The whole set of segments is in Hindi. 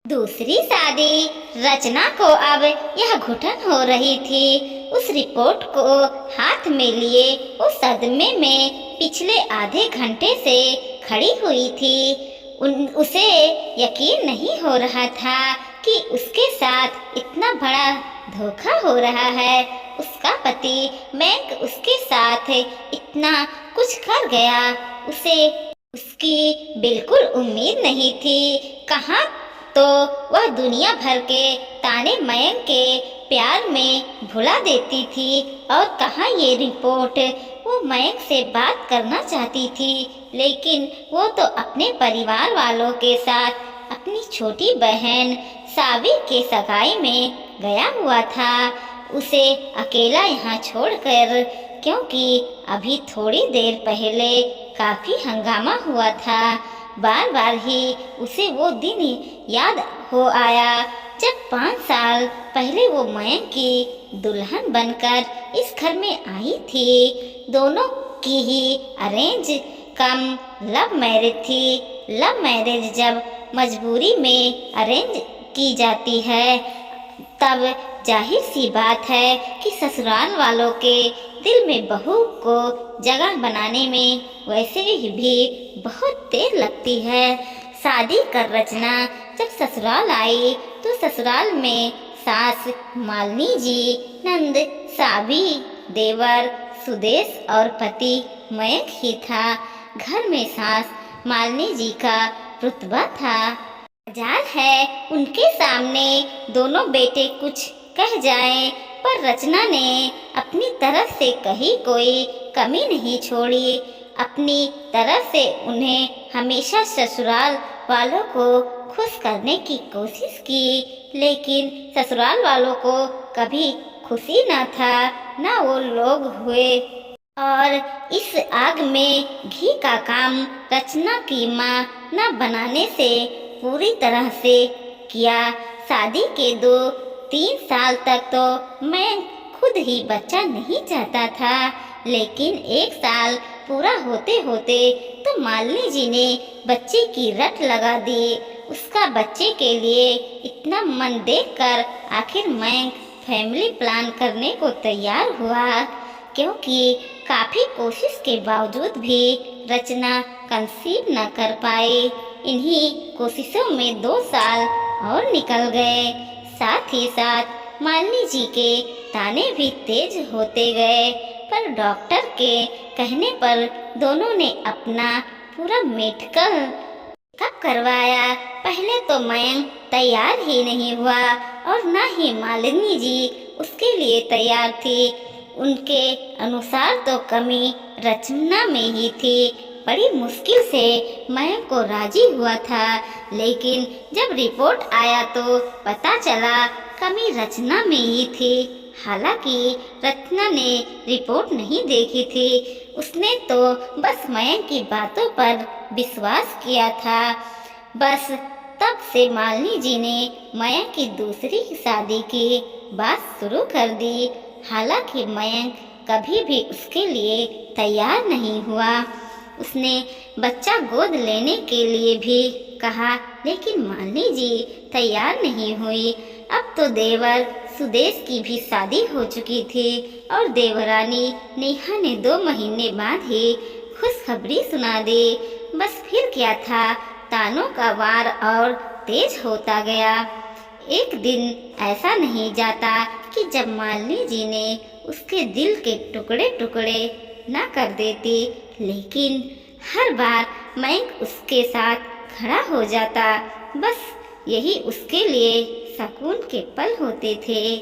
दूसरी शादी रचना को अब यह घुटन हो रही थी। उस रिपोर्ट को हाथ में लिए वो सदमे में पिछले आधे घंटे से खड़ी हुई थी। उसे यकीन नहीं हो रहा था कि उसके साथ इतना बड़ा धोखा हो रहा है। उसका पति मैंक उसके साथ इतना कुछ कर गया, उसे उसकी बिल्कुल उम्मीद नहीं थी। कहाँ तो वह दुनिया भर के ताने मयंक के प्यार में भुला देती थी, और कहाँ ये रिपोर्ट वो मयंक से बात करना चाहती थी, लेकिन वो तो अपने परिवार वालों के साथ अपनी छोटी बहन सावी के सगाई में गया हुआ था। उसे अकेला यहाँ छोड़कर, क्योंकि अभी थोड़ी देर पहले काफी हंगामा हुआ था। बार बार ही उसे वो दिन याद हो आया जब 5 साल पहले वो मयंक की दुल्हन बनकर इस घर में आई थी। दोनों की ही अरेंज कम लव मैरिज थी। लव मैरिज जब मजबूरी में अरेंज की जाती है, तब जाहिर सी बात है कि ससुराल वालों के दिल में बहू को जगह बनाने में वैसे भी बहुत देर लगती है। शादी कर रचना जब ससुराल आई तो ससुराल में सास मालिनी जी, नंद सावी, देवर सुदेश और पति मयंक ही था। घर में सास मालिनी जी का रुतबा था। मजाल है उनके सामने दोनों बेटे कुछ कह जाएं, पर रचना ने अपनी तरफ से कहीं कोई कमी नहीं छोड़ी। अपनी तरफ से उन्हें हमेशा ससुराल वालों को खुश करने की कोशिश की, लेकिन ससुराल वालों को कभी खुशी न था, न वो लोग हुए। और इस आग में घी का काम रचना की माँ न बनाने से पूरी तरह से किया। शादी के 2-3 साल तक तो मैं खुद ही बच्चा नहीं चाहता था, लेकिन 1 साल पूरा होते होते तो मालिनी जी ने बच्चे की रट लगा दी। उसका बच्चे के लिए इतना मन देखकर आखिर मैं फैमिली प्लान करने को तैयार हुआ, क्योंकि काफ़ी कोशिश के बावजूद भी रचना कंसीव न कर पाई। इन्हीं कोशिशों में 2 साल और निकल गए। साथ ही साथ मालिनी जी के ताने भी तेज होते गए, पर डॉक्टर के कहने पर दोनों ने अपना पूरा मेडिकल चेकअप करवाया। पहले तो मयंक तैयार ही नहीं हुआ और न ही मालिनी जी उसके लिए तैयार थी। उनके अनुसार तो कमी रचना में ही थी। बड़ी मुश्किल से मयंक को राजी हुआ था, लेकिन जब रिपोर्ट आया तो पता चला कमी रचना में ही थी। हालांकि रचना ने रिपोर्ट नहीं देखी थी, उसने तो बस मयंक की बातों पर विश्वास किया था। बस तब से मालिनी जी ने मयंक की दूसरी शादी की बात शुरू कर दी। हालांकि मयंक कभी भी उसके लिए तैयार नहीं हुआ। उसने बच्चा गोद लेने के लिए भी कहा, लेकिन मालिनी जी तैयार नहीं हुई। अब तो देवर सुदेश की भी शादी हो चुकी थी और देवरानी नेहा ने 2 महीने बाद ही खुशखबरी सुना दी। बस फिर क्या था, तानों का वार और तेज होता गया। एक दिन ऐसा नहीं जाता कि जब मालिनी जी ने उसके दिल के टुकड़े टुकड़े न कर देती, लेकिन हर बार मयंक उसके साथ खड़ा हो जाता। बस यही उसके लिए सुकून के पल होते थे।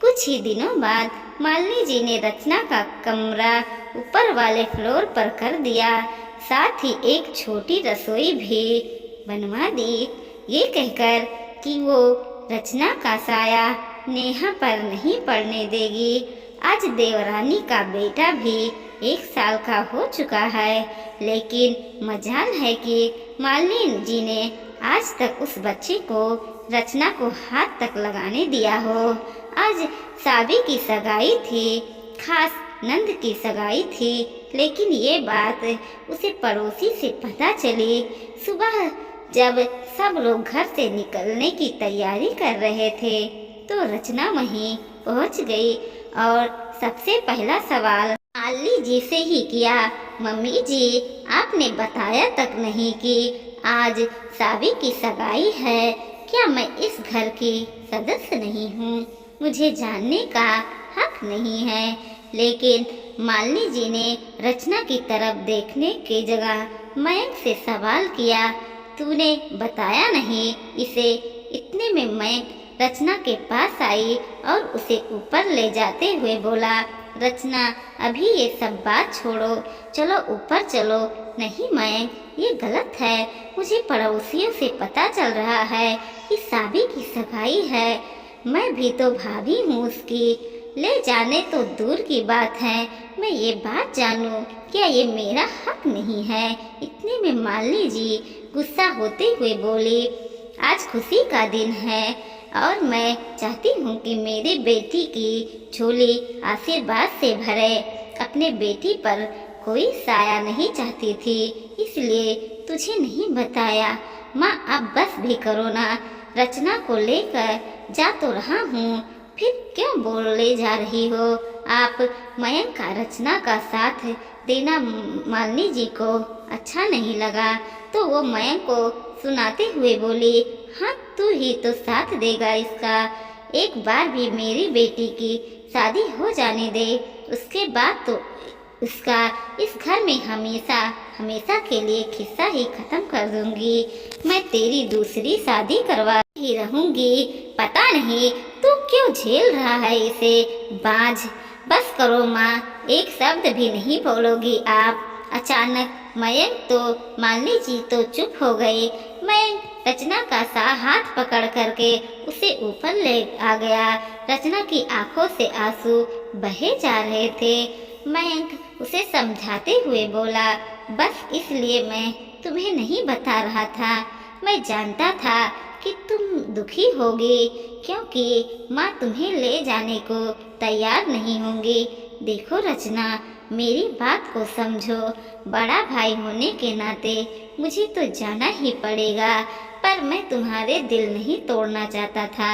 कुछ ही दिनों बाद मालिनी जी ने रचना का कमरा ऊपर वाले फ्लोर पर कर दिया, साथ ही एक छोटी रसोई भी बनवा दी, ये कहकर कि वो रचना का साया नेहा पर नहीं पड़ने देगी। आज देवरानी का बेटा भी 1 साल का हो चुका है, लेकिन मजाल है कि मालिनी जी ने आज तक उस बच्चे को रचना को हाथ तक लगाने दिया हो। आज सावी की सगाई थी, खास नंद की सगाई थी, लेकिन ये बात उसे पड़ोसी से पता चली। सुबह जब सब लोग घर से निकलने की तैयारी कर रहे थे तो रचना वहीं पहुंच गई और सबसे पहला सवाल माली जी से ही किया। मम्मी जी, आपने बताया तक नहीं कि आज सावी की सगाई है। क्या मैं इस घर की सदस्य नहीं हूँ? मुझे जानने का हक नहीं है। लेकिन मालिनी जी ने रचना की तरफ देखने की जगह मयंक से सवाल किया, तूने बताया नहीं इसे? इतने में मयंक रचना के पास आई और उसे ऊपर ले जाते हुए बोला, रचना, अभी ये सब बात छोड़ो, चलो ऊपर चलो। नहीं मयंक, ये गलत है। मुझे पड़ोसियों से पता चल रहा है कि साबी की सगाई है। मैं भी तो भाभी हूँ उसकी। ले जाने तो दूर की बात है, मैं ये बात जानूं, क्या ये मेरा हक नहीं है? इतने में मालिनी जी गुस्सा होते हुए बोली, आज खुशी का दिन है और मैं चाहती हूँ कि मेरी बेटी की झोली आशीर्वाद से भरे। अपने बेटी पर कोई साया नहीं चाहती थी, इसलिए तुझे नहीं बताया। माँ, अब बस भी करो ना। रचना को लेकर जा तो रहा हूँ, फिर क्यों बोले जा रही हो आप? मयंक का रचना का साथ देना मालिनी जी को अच्छा नहीं लगा तो वो मयंक को सुनाते हुए बोली, हाँ, तू ही तो साथ देगा इसका। एक बार भी मेरी बेटी की शादी हो जाने दे, उसके बाद तो उसका इस घर में हमेशा हमेशा के लिए खिस्सा ही खत्म कर दूंगी। मैं तेरी दूसरी शादी करवा ही रहूंगी। पता नहीं तू क्यों झेल रहा है इसे। बाज, बस करो माँ, एक शब्द भी नहीं बोलोगी आप। अचानक मयंक तो मालिनी जी तो चुप हो गई। मयंक रचना का सा हाथ पकड़ करके उसे ऊपर ले आ गया। रचना की आंखों से आंसू बहे जा रहे थे। मयंक उसे समझाते हुए बोला, बस इसलिए मैं तुम्हें नहीं बता रहा था। मैं जानता था कि तुम दुखी होगी, क्योंकि माँ तुम्हें ले जाने को तैयार नहीं होंगी। देखो रचना, मेरी बात को समझो। बड़ा भाई होने के नाते मुझे तो जाना ही पड़ेगा, पर मैं तुम्हारे दिल नहीं तोड़ना चाहता था,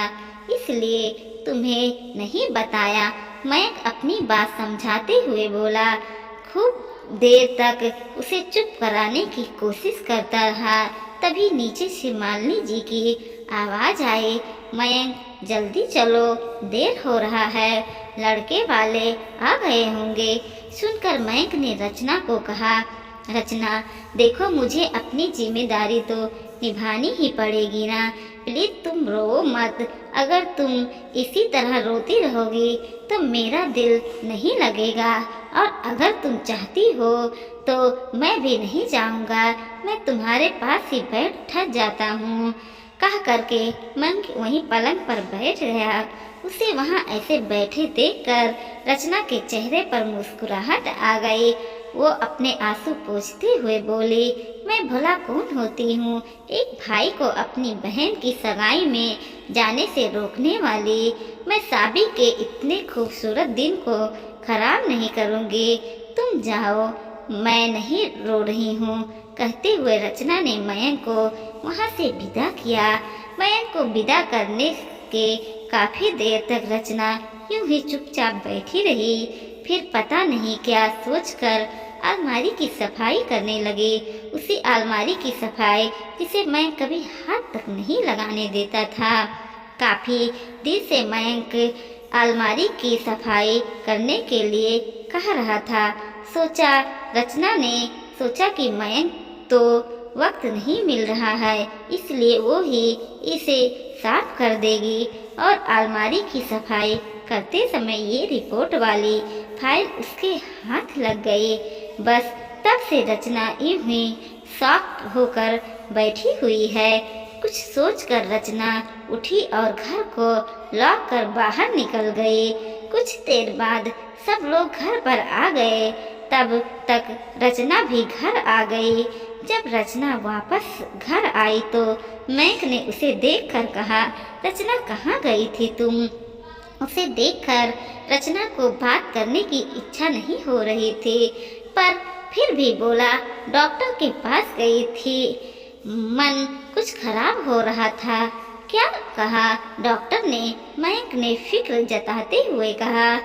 इसलिए तुम्हें नहीं बताया। मयंक अपनी बात समझाते हुए बोला। खूब देर तक उसे चुप कराने की कोशिश करता रहा। तभी नीचे से मालिनी जी की आवाज आई, मयंक, जल्दी चलो, देर हो रहा है, लड़के वाले आ गए होंगे। सुनकर मयंक ने रचना को कहा, रचना, देखो, मुझे अपनी जिम्मेदारी तो निभानी ही पड़ेगी ना। प्लीज तुम रो मत। अगर तुम इसी तरह रोती रहोगी तो मेरा दिल नहीं लगेगा, और अगर तुम चाहती हो तो मैं भी नहीं जाऊंगा। मैं तुम्हारे पास ही बैठ जाता हूँ। कह करके मयंक वहीं पलंग पर बैठ गया। उसे वहाँ ऐसे बैठे देखकर रचना के चेहरे पर मुस्कुराहट आ गई। वो अपने आंसू पोंछते हुए बोली, मैं भला कौन होती हूँ, एक भाई को अपनी बहन की सगाई में जाने से रोकने वाली। मैं साबी के इतने खूबसूरत दिन को खराब नहीं करूँगी। तुम जाओ, मैं नहीं रो रही हूँ। कहते हुए रचना ने मयंक को वहाँ से विदा किया। मयंक को विदा करने के काफी देर तक रचना यूं ही चुपचाप बैठी रही। फिर पता नहीं क्या सोचकर अलमारी की सफाई करने लगी। उसी अलमारी की सफाई जिसे मयंक कभी हाथ तक नहीं लगाने देता था। काफी देर से मयंक अलमारी की सफाई करने के लिए कह रहा था। रचना ने सोचा कि मयंक तो वक्त नहीं मिल रहा है, इसलिए वो ही इसे साफ कर देगी। और अलमारी की सफाई करते समय ये रिपोर्ट वाली फाइल उसके हाथ लग गई। बस तब से रचना यूं ही शॉक होकर बैठी हुई है। कुछ सोचकर रचना उठी और घर को लॉक कर बाहर निकल गई। कुछ देर बाद सब लोग घर पर आ गए। तब तक रचना भी घर आ गई। जब रचना वापस घर आई तो मयंक ने उसे देखकर कहा, रचना, कहाँ गई थी तुम? उसे देखकर रचना को बात करने की इच्छा नहीं हो रही थी, पर फिर भी बोला, डॉक्टर के पास गई थी। मन कुछ खराब हो रहा था। क्या कहा? डॉक्टर ने, मयंक ने फिक्र जताते हुए कहा।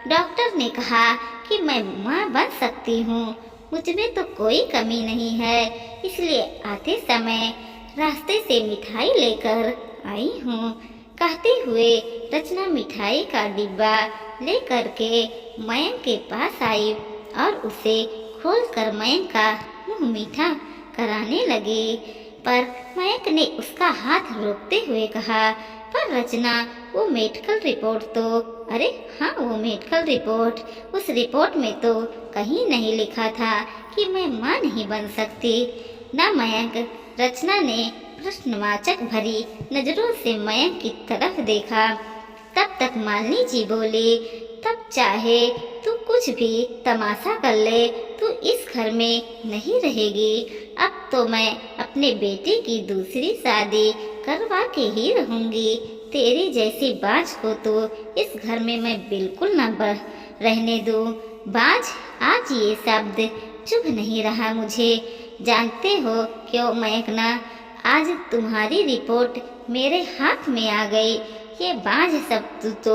डॉक्टर ने कहा कि मैं माँ बन सकती हूँ, मुझमें तो कोई कमी नहीं है, इसलिए आते समय रास्ते से मिठाई लेकर आई हूँ। कहते हुए रचना मिठाई का डिब्बा लेकर के मयंक के पास आई और उसे खोलकर मयंक का मुंह मीठा कराने लगी। पर मयंक ने उसका हाथ रोकते हुए कहा, पर रचना, वो मेडिकल रिपोर्ट तो, अरे हाँ वो मेडिकल रिपोर्ट, उस रिपोर्ट में तो कहीं नहीं लिखा था कि मैं माँ नहीं बन सकती ना मयंक। रचना ने प्रश्नवाचक भरी नजरों से मयंक की तरफ देखा। तब तक मालिनी जी बोली, तब चाहे तू कुछ भी तमाशा कर ले, तू इस घर में नहीं रहेगी। अब तो मैं अपने बेटे की दूसरी शादी करवा के ही रहूंगी। तेरी जैसी बाज को तो इस घर में मैं बिल्कुल न रहने दूँ। बाज, आज ये शब्द चुभ नहीं रहा मुझे। जानते हो क्यों मयंकना, आज तुम्हारी रिपोर्ट मेरे हाथ में आ गई। ये बाज शब्द तो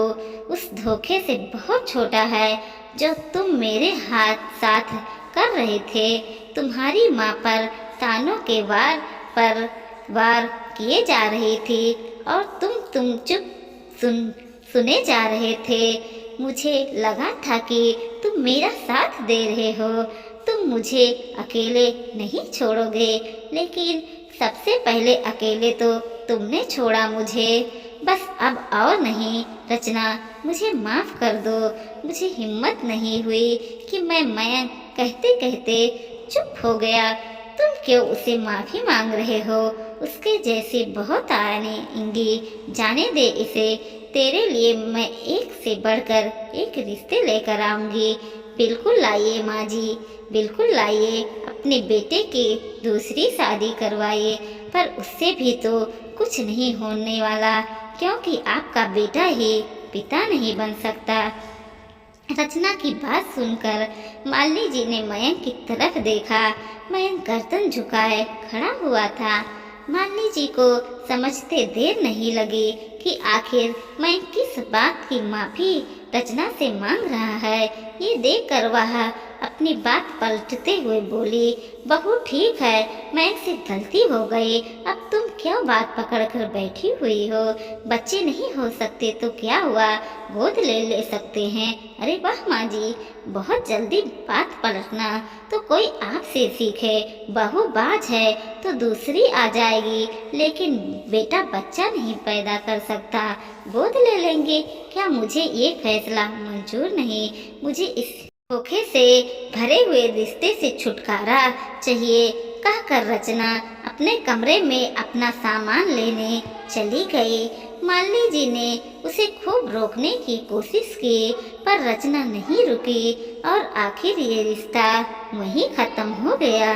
उस धोखे से बहुत छोटा है जो तुम मेरे हाथ साथ कर रहे थे। तुम्हारी माँ पर तानों के वार पर वार किए जा रही थी और तुम चुप सुने जा रहे थे। मुझे लगा था कि तुम मेरा साथ दे रहे हो, तुम मुझे अकेले नहीं छोड़ोगे, लेकिन सबसे पहले अकेले तो तुमने छोड़ा मुझे। बस अब और नहीं रचना, मुझे माफ़ कर दो। मुझे हिम्मत नहीं हुई कि मैं मयंक कहते कहते चुप हो गया। तुम क्यों उसे माफ़ी मांग रहे हो? उसके जैसे बहुत आएंगी, जाने दे इसे। तेरे लिए मैं एक से बढ़कर एक रिश्ते लेकर आऊँगी। बिल्कुल लाइए माँ जी, बिल्कुल लाइए, अपने बेटे की दूसरी शादी करवाइए। पर उससे भी तो कुछ नहीं होने वाला, क्योंकि आपका बेटा ही पिता नहीं बन सकता। रचना की बात सुनकर मालिनी जी ने मयंक की तरफ देखा। मयंक गर्दन झुकाए खड़ा हुआ था। मालिनी जी को समझते देर नहीं लगी कि आखिर मयंक किस बात की माफ़ी रचना से मांग रहा है। ये देखकर वह अपनी बात पलटते हुए बोली, बहू ठीक है, मयंक से गलती हो गई। अब तुम क्यों बात पकड़ कर बैठी हुई हो? बच्चे नहीं हो सकते तो क्या हुआ, गोद ले सकते हैं। अरे वाह माँ जी, बहुत जल्दी बात पलटना तो कोई आपसे सीखे। बहू बाज है तो दूसरी आ जाएगी, लेकिन बेटा बच्चा नहीं पैदा कर सकता, गोद ले लेंगे। क्या मुझे ये फैसला मंजूर नहीं। मुझे इस धोखे से भरे हुए रिश्ते से छुटकारा चाहिए, कहकर रचना अपने कमरे में अपना सामान लेने चली गई। मालिनी जी ने उसे खूब रोकने की कोशिश की, पर रचना नहीं रुकी और आखिर ये रिश्ता वहीं खत्म हो गया।